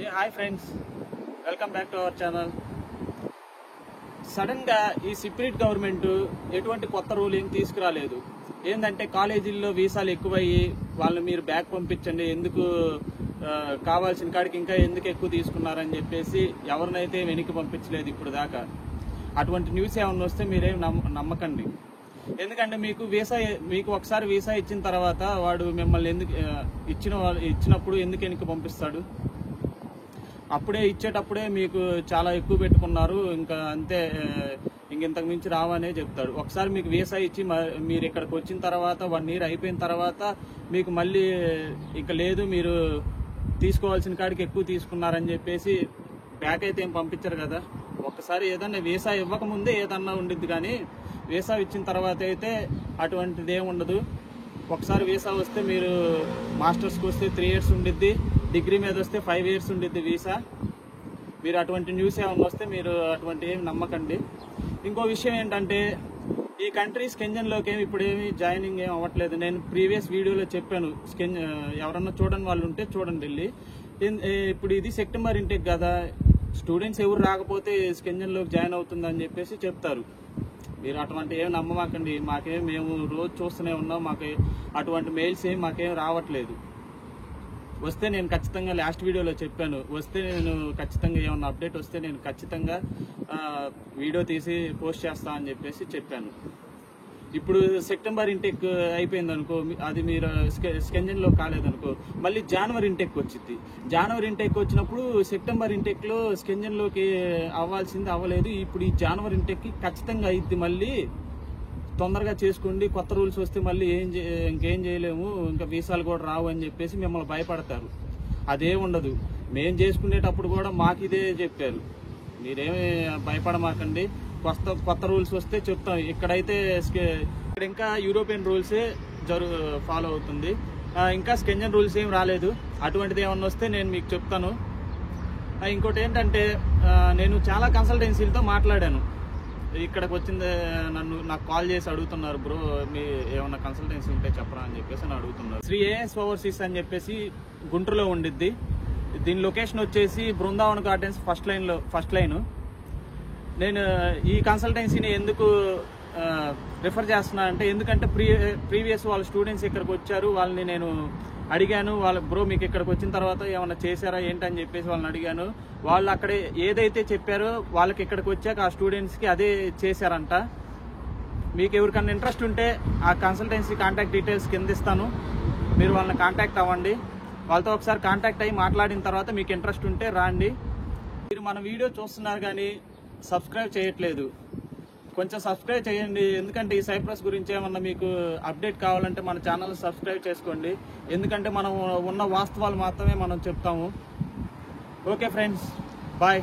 Hi friends, welcome back to our channel. సడన్గా ఈ సిప్రిట్ government ఎటువంటి కొత్త రూల్ ఏం తీసుకురాలేదు. ఏంటంటే కాలేజీల్లో వీసాలు ఎక్కువయ్యి వాళ్ళని మీరు బ్యాక్ పంపించండి, ఎందుకు కావాల్సిన కాడికి ఇంకా ఎందుకు ఎక్కువ తీసుకున్నారని చెప్పేసి ఎవరినైతే వెనక్కి పంపించలేదు ఇప్పుడు దాకా. అటువంటి న్యూస్ ఏమన్నా వస్తే మీరేం నమ్మకండి. ఎందుకంటే మీకు ఒకసారి వీసా ఇచ్చిన తర్వాత వాడు మిమ్మల్ని ఎందుకు ఇచ్చినప్పుడు ఎందుకు వెనక్కి పంపిస్తాడు? అప్పుడే ఇచ్చేటప్పుడే మీకు చాలా ఎక్కువ పెట్టుకున్నారు, ఇంకా అంతే, ఇంతకు మించి రావనే చెప్తాడు. ఒకసారి మీకు వీసా ఇచ్చి మీరు ఇక్కడికి వచ్చిన తర్వాత 1 year అయిపోయిన తర్వాత మీకు మళ్ళీ ఇక లేదు, మీరు తీసుకోవాల్సిన కాడికి ఎక్కువ తీసుకున్నారని చెప్పేసి బ్యాక్ అయితే ఏం పంపించరు కదా. ఒక్కసారి ఏదన్నా వీసా ఇవ్వకముందే ఏదన్నా ఉండిద్ది, కానీ వీసా ఇచ్చిన తర్వాత అయితే అటువంటిది ఏమి ఉండదు. ఒకసారి వీసా వస్తే మీరు మాస్టర్స్కి వస్తే 3 years ఉండిద్ది, డిగ్రీ మీద వస్తే 5 years ఉండిద్ది వీసా. మీరు అటువంటి న్యూస్ ఏమన్నా వస్తే మీరు అటువంటి ఏమి నమ్మకండి. ఇంకో విషయం ఏంటంటే ఈ కంట్రీ స్కెంజన్లోకి ఇప్పుడు ఏమి జాయినింగ్ ఏమి అవ్వట్లేదు. నేను ప్రీవియస్ వీడియోలో చెప్పాను, ఎవరన్నా చూడని వాళ్ళు ఉంటే చూడండి వెళ్ళి. ఇప్పుడు ఇది సెప్టెంబర్ ఇంటేక్ కదా, స్టూడెంట్స్ ఎవరు రాకపోతే స్కెంజన్లోకి జాయిన్ అవుతుందని చెప్పేసి చెప్తారు. మీరు అటువంటి ఏమి నమ్మమాకండి. మేము రోజు చూస్తూనే ఉన్నాం, మాకు అటువంటి మెయిల్స్ ఏమి మాకేం రావట్లేదు. వస్తే నేను ఖచ్చితంగా లాస్ట్ వీడియోలో చెప్పాను, వస్తే నేను ఖచ్చితంగా ఏమన్నా అప్డేట్ వస్తే నేను ఖచ్చితంగా వీడియో తీసి పోస్ట్ చేస్తా అని చెప్పేసి చెప్పాను. ఇప్పుడు సెప్టెంబర్ ఇంటెక్ అయిపోయింది అనుకో, అది మీరు స్కెంజన్లో కాలేదనుకో, మళ్ళీ జనవరి ఇంటెక్ వచ్చింది. జనవరి ఇంటెక్ వచ్చినప్పుడు సెప్టెంబర్ ఇంటెక్లో స్కెంజన్లోకి అవ్వాల్సింది అవ్వలేదు. ఇప్పుడు ఈ జనవరి ఇంటెక్కి ఖచ్చితంగా అయింది. మళ్ళీ తొందరగా చేసుకోండి, కొత్త రూల్స్ వస్తే మళ్ళీ ఇంకేం చేయలేము, ఇంకా వీసాలు కూడా రావు అని చెప్పేసి మిమ్మల్ని భయపడతారు. అదే ఉండదు. మేము చేసుకునేటప్పుడు కూడా మాకు ఇదే చెప్పారు, మీరేమి భయపడమాకండి, కొత్త రూల్స్ వస్తే చెప్తాం. ఇక్కడైతే ఇక్కడ ఇంకా యూరోపియన్ రూల్సే ఫాలో అవుతుంది, ఇంకా స్కెంజన్ రూల్స్ ఏం రాలేదు. అటువంటిది ఏమన్నా వస్తే నేను మీకు చెప్తాను. ఇంకోటి ఏంటంటే నేను చాలా కన్సల్టెన్సీలతో మాట్లాడాను. ఇక్కడికి వచ్చింది నాకు కాల్ చేసి అడుగుతున్నారు, బ్రో మీ ఏమన్నా కన్సల్టెన్సీ ఉంటే చెప్పరా అని చెప్పేసి అని అడుగుతున్నారు. శ్రీ ఏఎస్ ఓవర్సీస్ అని చెప్పేసి గుంటూరులో ఉండిద్ది. దీని లొకేషన్ వచ్చేసి బృందావన్ గార్డెన్స్ ఫస్ట్ లైన్. నేను ఈ కన్సల్టెన్సీని ఎందుకు రిఫర్ చేస్తున్నా అంటే, ఎందుకంటే ప్రీవియస్ వాళ్ళ స్టూడెంట్స్ ఇక్కడికి వచ్చారు, వాళ్ళని నేను అడిగాను, బ్రో మీకు ఇక్కడికి వచ్చిన తర్వాత ఏమన్నా చేశారా ఏంటని చెప్పేసి వాళ్ళని అడిగాను. వాళ్ళు అక్కడే ఏదైతే చెప్పారో వాళ్ళకి ఇక్కడికి వచ్చాక ఆ స్టూడెంట్స్కి అదే చేశారంట. మీకు ఎవరికన్నా ఇంట్రెస్ట్ ఉంటే ఆ కన్సల్టెన్సీ కాంటాక్ట్ డీటెయిల్స్ కింద ఇస్తాను, మీరు వాళ్ళని కాంటాక్ట్ అవ్వండి. వాళ్ళతో ఒకసారి కాంటాక్ట్ అయ్యి మాట్లాడిన తర్వాత మీకు ఇంట్రెస్ట్ ఉంటే రాండి. మీరు మన వీడియో చూస్తున్నారు కానీ సబ్స్క్రైబ్ చేయట్లేదు, కొంచెం సబ్స్క్రైబ్ చేయండి. ఎందుకంటే ఈ సైప్రస్ గురించి ఏమన్నా మీకు అప్డేట్ కావాలంటే మన ఛానల్ సబ్స్క్రైబ్ చేసుకోండి. ఎందుకంటే మనం ఉన్న వాస్తవాలు మాత్రమే మనం చెప్తాము. Okay friends, bye.